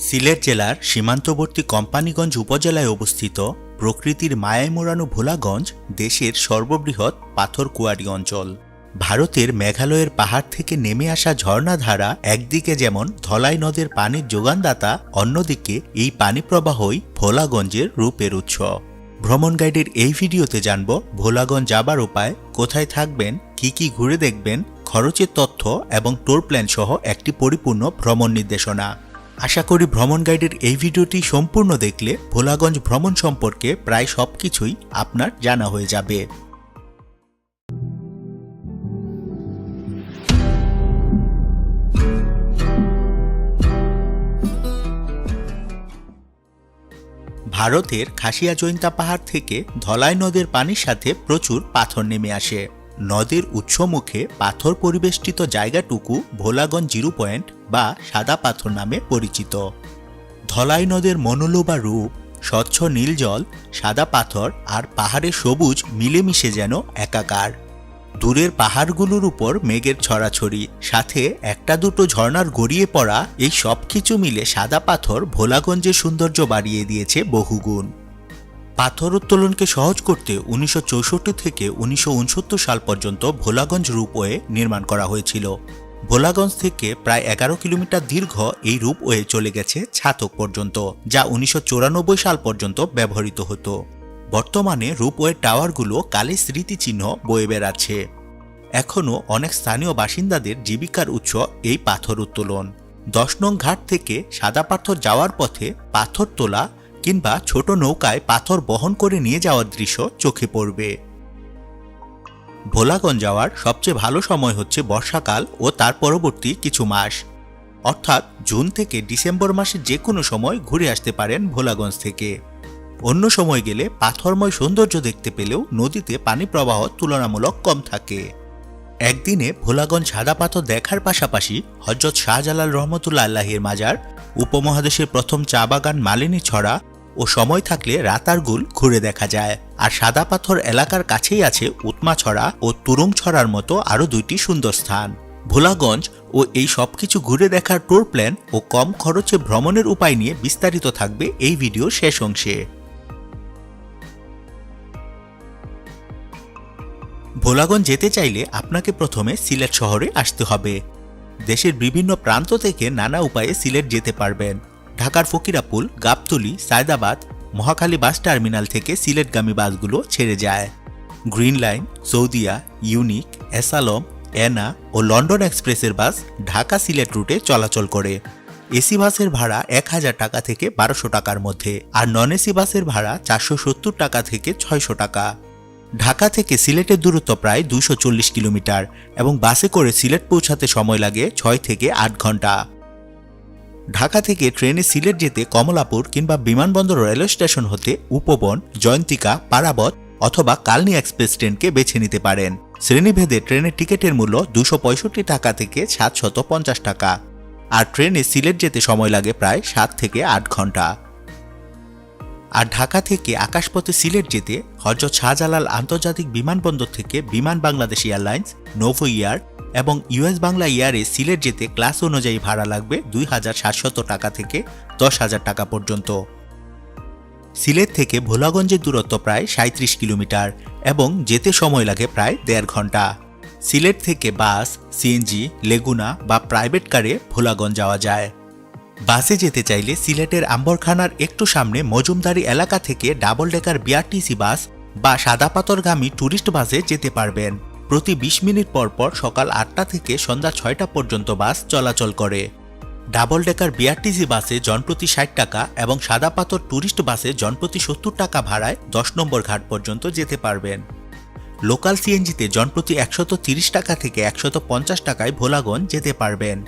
সিলেট জেলার সীমান্তবর্তী কোম্পানীগঞ্জ উপজেলায় অবস্থিত প্রকৃতির মায়ায় মোড়ানো ভোলাগঞ্জ দেশের সর্ববৃহৎ পাথর কুয়ারি অঞ্চল। ভারতের মেঘালয়ের পাহাড় থেকে নেমে আসা ঝর্ণাধারা একদিকে যেমন ধলাই নদের পানির যোগানদাতা, অন্যদিকে এই পানি প্রবাহই ভোলাগঞ্জের রূপের উৎস। ভ্রমণ গাইডের এই ভিডিওতে জানব ভোলাগঞ্জ যাবার উপায়, কোথায় থাকবেন, কি ঘুরে দেখবেন, খরচের তথ্য এবং ট্যুর প্ল্যান সহ একটি পরিপূর্ণ ভ্রমণ নির্দেশনা। আশা করি ভ্রমণ গাইডের এই ভিডিওটি সম্পূর্ণ দেখলে ভোলাগঞ্জ ভ্রমণ সম্পর্কে প্রায় সবকিছুই আপনার জানা হয়ে যাবে। ভারতের খাসিয়া জৈন্তা পাহাড় থেকে ধলাই নদের পানির সাথে প্রচুর পাথর নেমে আসে। নদের উৎসমুখে পাথর পরিবেষ্টিত জায়গাটুকু ভোলাগঞ্জ জিরো পয়েন্ট বা সাদা পাথর নামে পরিচিত। ধলাই নদের মনোলোভা রূপ, স্বচ্ছ নীল জল, সাদা পাথর আর পাহাড়ের সবুজ মিলেমিশে যেন একাকার। দূরের পাহাড়গুলোর উপর মেঘের ছড়াছড়ি, সাথে একটা দুটো ঝর্ণার গড়িয়ে পড়া, এই সব কিছু মিলে সাদা পাথর ভোলাগঞ্জের সৌন্দর্য বাড়িয়ে দিয়েছে বহুগুণ। পাথর উত্তোলনকে সহজ করতে 1964 থেকে 1969 সাল পর্যন্ত ভোলাগঞ্জ রূপওয়ে নির্মাণ করা হয়েছিল। ভোলাগঞ্জ থেকে প্রায় 11 কিলোমিটার দীর্ঘ এই রূপওয়ে চলে গেছে ছাতক পর্যন্ত, যা 1994 সাল পর্যন্ত ব্যবহৃত হতো। বর্তমানে রূপওয়ে টাওয়ারগুলো কালের স্মৃতিচিহ্ন বয়ে বেড়াচ্ছে। এখনও অনেক স্থানীয় বাসিন্দাদের জীবিকার উৎস এই পাথর উত্তোলন। 10 নং ঘাট থেকে সাদা পাথর যাওয়ার পথে পাথর তোলা কিংবা ছোট নৌকায় পাথর বহন করে নিয়ে যাওয়ার দৃশ্য চোখে পড়বে। ভোলাগঞ্জ যাওয়ার সবচেয়ে ভালো সময় হচ্ছে বর্ষাকাল ও তার পরবর্তী কিছু মাস, অর্থাৎ জুন থেকে ডিসেম্বর মাসে যে কোনো সময় ঘুরে আসতে পারেন ভোলাগঞ্জ থেকে। অন্য সময় গেলে পাথরময় সৌন্দর্য দেখতে পেলেও নদীতে পানি প্রবাহ তুলনামূলক কম থাকে। একদিনে ভোলাগঞ্জ সাদা পাথর দেখার পাশাপাশি হযরত শাহজালাল রহমতুল্লাহ আলাইহির মাজার, উপমহাদেশের প্রথম চা বাগান মালিনী ছড়া ও সময় থাকলে রাতারগুল ঘুরে দেখা যায়। আর সাদা পাথর এলাকার কাছেই আছে উৎমা ছড়া ও তুরুং ছড়ার মতো আরও 2টি সুন্দর স্থান। ভোলাগঞ্জ ও এই সবকিছু ঘুরে দেখার ট্যুর প্ল্যান ও কম খরচে ভ্রমণের উপায় নিয়ে বিস্তারিত থাকবে এই ভিডিওর শেষ অংশে। ভোলাগঞ্জ যেতে চাইলে আপনাকে প্রথমে সিলেট শহরে আসতে হবে। দেশের বিভিন্ন প্রান্ত থেকে নানা উপায়ে সিলেট যেতে পারবেন। ঢাকার ফকিরাপুল, গাবতলী, সায়দাবাদ, মহাখালী বাস টার্মিনাল থেকে সিলেটগামী বাসগুলো ছেড়ে যায়। গ্রিন লাইন, সৌদিয়া, ইউনিক, এসালম, এনা ও লন্ডন এক্সপ্রেসের বাস ঢাকা সিলেট রুটে চলাচল করে। এসি বাসের ভাড়া 1000 টাকা থেকে 1200 টাকার মধ্যে, আর নন এসি বাসের ভাড়া 470 টাকা থেকে 600 টাকা। ঢাকা থেকে সিলেটের দূরত্ব প্রায় 240 কিলোমিটার এবং বাসে করে সিলেট পৌঁছাতে সময় লাগে 6 থেকে 8 ঘন্টা। ঢাকা থেকে ট্রেনে সিলেট যেতে কমলাপুর কিংবা বিমানবন্দর রেলওয়ে স্টেশন হতে উপবন, জয়ন্তিকা, পারাবত অথবা কালনী এক্সপ্রেস ট্রেনকে বেছে নিতে পারেন। শ্রেণীভেদে ট্রেনের টিকিটের মূল্য 265 টাকা থেকে 750 টাকা, আর ট্রেনে সিলেট যেতে সময় লাগে প্রায় 7 থেকে 8 ঘন্টা। আর ঢাকা থেকে আকাশপথে সিলেট যেতে হযরত শাহজালাল আন্তর্জাতিক বিমানবন্দর থেকে বিমান বাংলাদেশ এয়ারলাইন্স, নোভো এয়ার এবং ইউএস বাংলা এয়ারে সিলেট যেতে ক্লাস অনুযায়ী ভাড়া লাগবে 2700 টাকা থেকে 10,000 টাকা পর্যন্ত। সিলেট থেকে ভোলাগঞ্জের দূরত্ব প্রায় 37 কিলোমিটার এবং যেতে সময় লাগে প্রায় 1.5 ঘন্টা। সিলেট থেকে বাস, সিএনজি, লেগুনা বা প্রাইভেট কারে ভোলাগঞ্জ যাওয়া যায়। বাসে যেতে চাইলে সিলেটের আম্বরখানার একটু সামনে মজুমদারি এলাকা থেকে ডাবল ডেকার বিআরটিসি বাস বা সাদা পাথরগামী ট্যুরিস্ট বাসে যেতে পারবেন। প্রতি 20 মিনিট পর পর সকাল 8টা থেকে সন্ধ্যা 6টা পর্যন্ত বাস চলাচল করে। ডাবল ডেকার বিআরটিসি বাসে জনপ্রতি 60 টাকা এবং সাদা পাথর ট্যুরিস্ট বাসে জনপ্রতি 70 টাকা ভাড়ায় 10 নম্বর ঘাট পর্যন্ত যেতে পারবেন। লোকাল সিএনজিতে জনপ্রতি 130 টাকা থেকে 150 টাকায় ভোলাগঞ্জ যেতে পারবেন।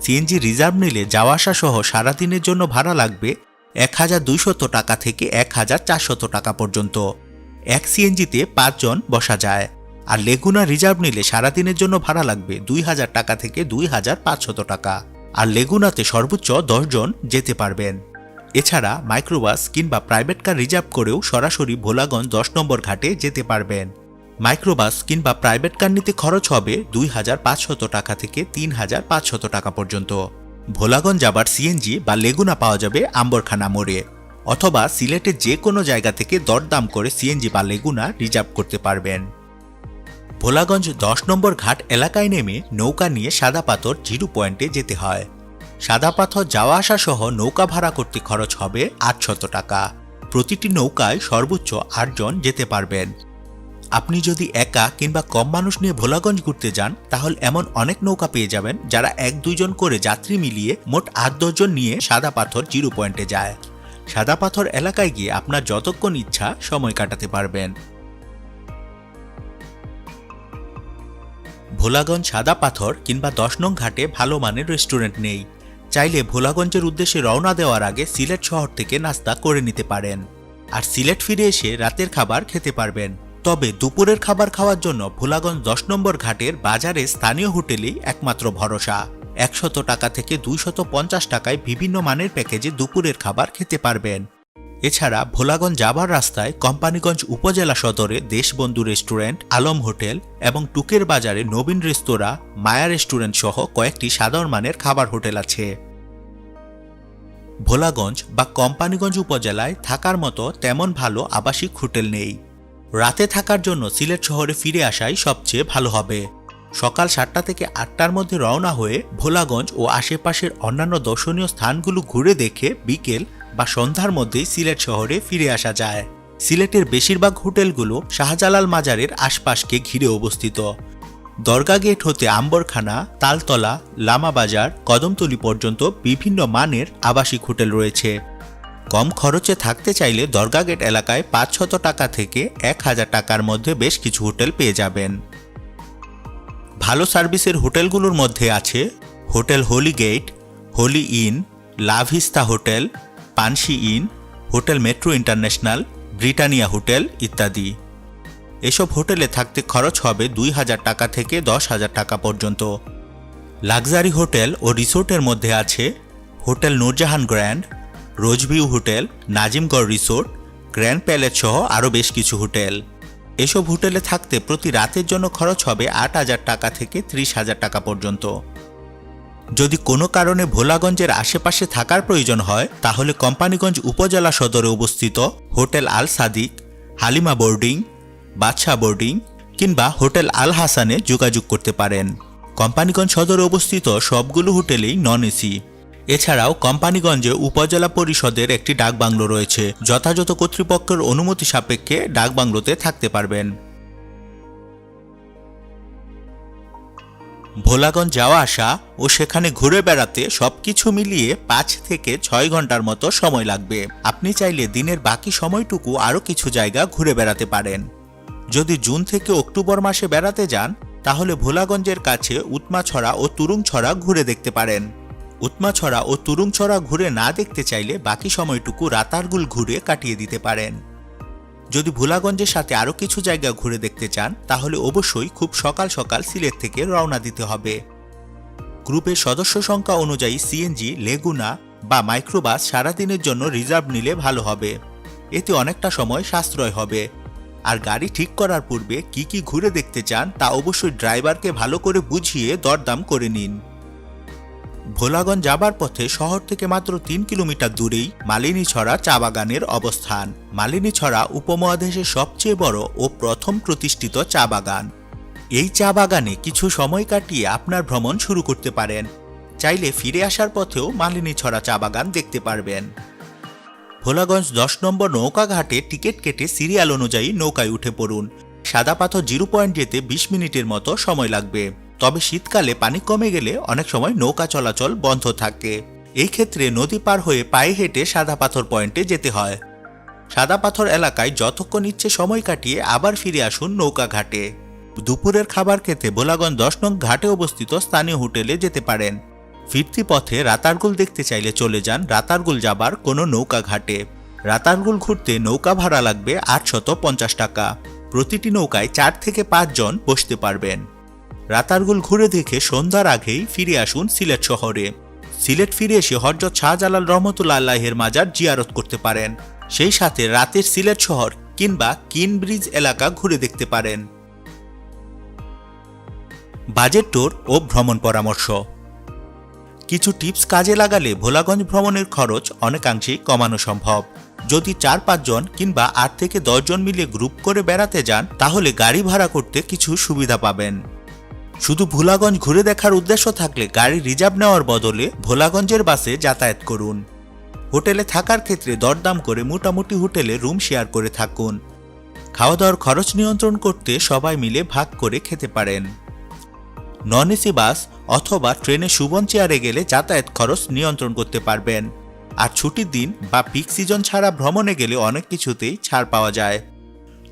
সিএনজি রিজার্ভ নিলে যাওয়া আসা সহ সারাদিনের জন্য ভাড়া লাগবে 1200 টাকা থেকে 1400 টাকা পর্যন্ত। এক সিএনজিতে 5 জন বসা যায়। আর লেগুনা রিজার্ভ নিলে সারাদিনের জন্য ভাড়া লাগবে 2000 টাকা থেকে 2500 টাকা, আর লেগুনাতে সর্বোচ্চ 10 জন যেতে পারবেন। এছাড়া মাইক্রোবাস কিংবা প্রাইভেট কার রিজার্ভ করেও সরাসরি ভোলাগঞ্জ 10 নম্বর ঘাটে যেতে পারবেন। মাইক্রোবাস কিংবা প্রাইভেট কার নিতে খরচ হবে 2500 টাকা থেকে 3500 টাকা পর্যন্ত। ভোলাগঞ্জ যাবার সিএনজি বা লেগুনা পাওয়া যাবে আম্বরখানা মোড়ে, অথবা সিলেটের যে কোনো জায়গা থেকে দরদাম করে সিএনজি বা লেগুনা রিজার্ভ করতে পারবেন। ভোলাগঞ্জ 10 নম্বর ঘাট এলাকায় নেমে নৌকা নিয়ে সাদা পাথর জিরো পয়েন্টে যেতে হয়। সাদা পাথর যাওয়া আসা সহ নৌকা ভাড়া করতে খরচ হবে 800 টাকা। প্রতিটি নৌকায় সর্বোচ্চ 8 জন যেতে পারবেন। আপনি যদি একা কিংবা কম মানুষ নিয়ে ভোলাগঞ্জ ঘুরতে যান, তাহলে এমন অনেক নৌকা পেয়ে যাবেন যারা 1-2 জন করে যাত্রী মিলিয়ে মোট 8-10 জন নিয়ে সাদা পাথর জিরো পয়েন্টে যায়। সাদা পাথর এলাকায় গিয়ে আপনার যতক্ষণ ইচ্ছা সময় কাটাতে পারবেন। ভোলাগঞ্জ সাদা পাথর কিংবা 10 নং ঘাটে ভালো মানের রেস্টুরেন্ট নেই। চাইলে ভোলাগঞ্জের উদ্দেশ্যে রওনা দেওয়ার আগে সিলেট শহর থেকে নাস্তা করে নিতে পারেন, আর সিলেট ফিরে এসে রাতের খাবার খেতে পারবেন। তবে দুপুরের খাবার খাওয়ার জন্য ভোলাগঞ্জ 10 নম্বর ঘাটের বাজারে স্থানীয় হোটেলেই একমাত্র ভরসা। 100 টাকা থেকে 250 টাকায় বিভিন্ন মানের প্যাকেজে দুপুরের খাবার খেতে পারবেন। এছাড়া ভোলাগঞ্জ যাবার রাস্তায় কোম্পানিগঞ্জ উপজেলা সদরে দেশবন্ধু রেস্টুরেন্ট, আলম হোটেল এবং টুকের বাজারে নবীন রেস্তোরাঁ, মায়া রেস্টুরেন্ট সহ কয়েকটি সাধারণ মানের খাবার হোটেল আছে। ভোলাগঞ্জ বা কোম্পানিগঞ্জ উপজেলায় থাকার মতো তেমন ভালো আবাসিক হোটেল নেই। রাতে থাকার জন্য সিলেট শহরে ফিরে আসাই সবচেয়ে ভালো হবে। সকাল 7টা থেকে 8টার মধ্যে রওনা হয়ে ভোলাগঞ্জ ও আশেপাশের অন্যান্য দর্শনীয় স্থানগুলো ঘুরে দেখে বিকেল বা সন্ধ্যার মধ্যেই সিলেট শহরে ফিরে আসা যায়। সিলেটের বেশিরভাগ হোটেলগুলো শাহজালাল মাজারের আশপাশকে ঘিরে অবস্থিত। দরগা গেট হতে আম্বরখানা, তালতলা, লামা বাজার, কদমতলী পর্যন্ত বিভিন্ন মানের আবাসিক হোটেল রয়েছে। কম খরচে থাকতে চাইলে দরগা গেট এলাকায় 500 টাকা থেকে 1000 টাকার মধ্যে বেশ কিছু হোটেল পেয়ে যাবেন। ভালো সার্ভিসের হোটেলগুলোর মধ্যে আছে Hotel Holy Gate, Holy Inn, Lavista Hotel, Panshi Inn, Hotel Metro International, Britannia Hotel ইত্যাদি। এসব হোটেলে থাকতে খরচ হবে 2000 টাকা থেকে 10,000 টাকা পর্যন্ত। লাক্সারি হোটেল ও রিসোর্টের মধ্যে আছে hotel Nurjahan grand, Rose View hotel, Nazimgarh resort, grand palace সহ আরও বেশ কিছু হোটেল। এসব হোটেলে থাকতে প্রতি রাতের জন্য খরচ হবে 8000 টাকা থেকে 30,000 টাকা পর্যন্ত। যদি কোনো কারণে ভোলাগঞ্জের আশেপাশে থাকার প্রয়োজন হয়, তাহলে কোম্পানিগঞ্জ উপজেলা সদরে অবস্থিত হোটেল আল সাদিক, হালিমা বোর্ডিং, বাদশা বোর্ডিং কিংবা হোটেল আল হাসানে যোগাযোগ করতে পারেন। কোম্পানিগঞ্জ সদরে অবস্থিত সবগুলো হোটেলেই নন এসি। এছাড়াও কোম্পানিগঞ্জে উপজেলা পরিষদের একটি ডাকবাংলো রয়েছে। যথাযথ কর্তৃপক্ষের অনুমতি সাপেক্ষে ডাকবাংলোতে থাকতে পারবেন। ভোলাগঞ্জ যাওয়া আসা ও সেখানে ঘুরে বেড়াতে সবকিছু মিলিয়ে 5 থেকে 6 ঘন্টার মতো সময় লাগবে। আপনি চাইলে দিনের বাকি সময়টুকু আরও কিছু জায়গা ঘুরে বেড়াতে পারেন। যদি জুন থেকে অক্টোবর মাসে বেড়াতে যান, তাহলে ভোলাগঞ্জের কাছে উৎমাছড়া ও তুরুংছড়া ঘুরে দেখতে পারেন। উৎমাছড়া ও তুরুংছড়া ঘুরে না দেখতে চাইলে বাকি সময়টুকু রাতারগুল ঘুরে কাটিয়ে দিতে পারেন। যদি ভোলাগঞ্জের সাথে আরও কিছু জায়গা ঘুরে দেখতে চান, তাহলে অবশ্যই খুব সকাল সকাল সিলেট থেকে রওনা দিতে হবে। গ্রুপের সদস্য সংখ্যা অনুযায়ী সিএনজি, লেগুনা বা মাইক্রোবাস সারাদিনের জন্য রিজার্ভ নিলে ভালো হবে। এতে অনেকটা সময় সাশ্রয় হবে। আর গাড়ি ঠিক করার পূর্বে কি কি ঘুরে দেখতে চান তা অবশ্যই ড্রাইভারকে ভালো করে বুঝিয়ে দরদাম করে নিন। ভোলাগঞ্জ যাবার পথে শহর থেকে মাত্র 3 কিলোমিটার দূরেই মালিনীছড়া চা বাগানের অবস্থান। মালিনীছড়া উপমহাদেশের সবচেয়ে বড় ও প্রথম প্রতিষ্ঠিত চা বাগান। এই চা বাগানে কিছু সময় কাটিয়ে আপনার ভ্রমণ শুরু করতে পারেন। চাইলে ফিরে আসার পথেও মালিনীছড়া চা বাগান দেখতে পারবেন। ভোলাগঞ্জ 10 নম্বর নৌকা ঘাটে টিকিট কেটে সিরিয়াল অনুযায়ী নৌকায় উঠে পড়ুন। সাদা পাথর জিরো পয়েন্ট যেতে 20 মিনিটের মতো সময় লাগবে। তবে শীতকালে পানি কমে গেলে অনেক সময় নৌকা চলাচল বন্ধ থাকে। এই ক্ষেত্রে নদী পার হয়ে পায়ে হেঁটে সাদা পাথর পয়েন্টে যেতে হয়। সাদা পাথর এলাকায় যতক্ষণ ইচ্ছে সময় কাটিয়ে আবার ফিরে আসুন নৌকা ঘাটে। দুপুরের খাবার খেতে ভোলাগঞ্জ 10 নং ঘাটে অবস্থিত স্থানীয় হোটেলে যেতে পারেন। ফিরতি পথে রাতারগুল দেখতে চাইলে চলে যান রাতারগুল যাবার কোনো নৌকা ঘাটে। রাতারগুল ঘুরতে নৌকা ভাড়া লাগবে 850 টাকা। প্রতিটি নৌকায় 4 থেকে 5 জন বসতে পারবেন। রাতারগুল ঘুরে দেখে সন্ধ্যার আগেই ফিরে আসুন সিলেট শহরে। সিলেট ফিরে এসে হযরত শাহজালাল রহমতুল্লাহ আলাইহির মাজার জিয়ারত করতে পারেন। সেই সাথে রাতের সিলেট শহর কিংবা কিন ব্রিজ এলাকা ঘুরে দেখতে পারেন। বাজেট ট্যুর ও ভ্রমণ পরামর্শ। কিছু টিপস কাজে লাগালে ভোলাগঞ্জ ভ্রমণের খরচ অনেকাংশেই কমানো সম্ভব। যদি 4-5 জন কিংবা 8 থেকে 10 জন মিলে গ্রুপ করে বেড়াতে যান তাহলে গাড়ি ভাড়া করতে কিছু সুবিধা পাবেন। শুধু ভোলাগঞ্জ ঘুরে দেখার উদ্দেশ্য থাকলে গাড়ি রিজার্ভ নেওয়ার বদলে ভোলাগঞ্জের বাসে যাতায়াত করুন। হোটেলে থাকার ক্ষেত্রে দরদাম করে মোটামুটি হোটেলে রুম শেয়ার করে থাকুন। খাওয়া দাওয়ার খরচ নিয়ন্ত্রণ করতে সবাই মিলে ভাগ করে খেতে পারেন। নন এসি বাস অথবা ট্রেনে সুবন চেয়ারে গেলে যাতায়াত খরচ নিয়ন্ত্রণ করতে পারবেন। আর ছুটির দিন বা পিক সিজন ছাড়া ভ্রমণে গেলে অনেক কিছুতেই ছাড় পাওয়া যায়।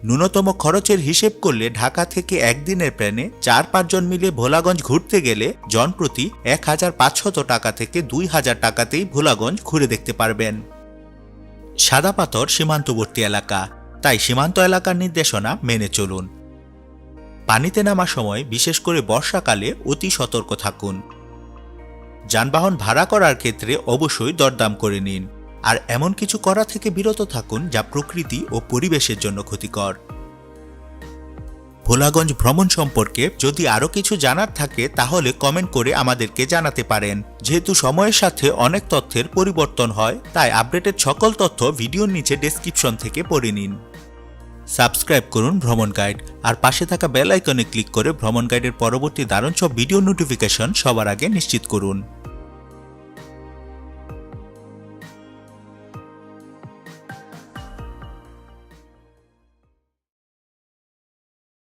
ন্যূনতম খরচের হিসেব করলে ঢাকা থেকে একদিনের প্ল্যানে 4-5 জন মিলে ভোলাগঞ্জ ঘুরতে গেলে জনপ্রতি 1500 টাকা থেকে 2000 টাকাতেই ভোলাগঞ্জ ঘুরে দেখতে পারবেন। সাদা পাথর সীমান্তবর্তী এলাকা, তাই সীমান্ত এলাকার নির্দেশনা মেনে চলুন। পানিতে নামার সময় বিশেষ করে বর্ষাকালে অতি সতর্ক থাকুন। যানবাহন ভাড়া করার ক্ষেত্রে অবশ্যই দরদাম করে নিন। আর এমন কিছু করা থেকে বিরত থাকুন যা প্রকৃতি ও পরিবেশের জন্য ক্ষতিকর। ভোলাগঞ্জ ভ্রমণ সম্পর্কে যদি আরও কিছু জানার থাকে তাহলে কমেন্ট করে আমাদেরকে জানাতে পারেন। যেহেতু সময়ের সাথে অনেক তথ্যের পরিবর্তন হয় তাই আপডেটেড সকল তথ্য ভিডিওর নিচে ডেসক্রিপশন থেকে পড়ে নিন। সাবস্ক্রাইব করুন ভ্রমণ গাইড আর পাশে থাকা বেল আইকনে ক্লিক করে ভ্রমণ গাইডের পরবর্তী দারুণ সব ভিডিও নোটিফিকেশন সবার আগে নিশ্চিত করুন।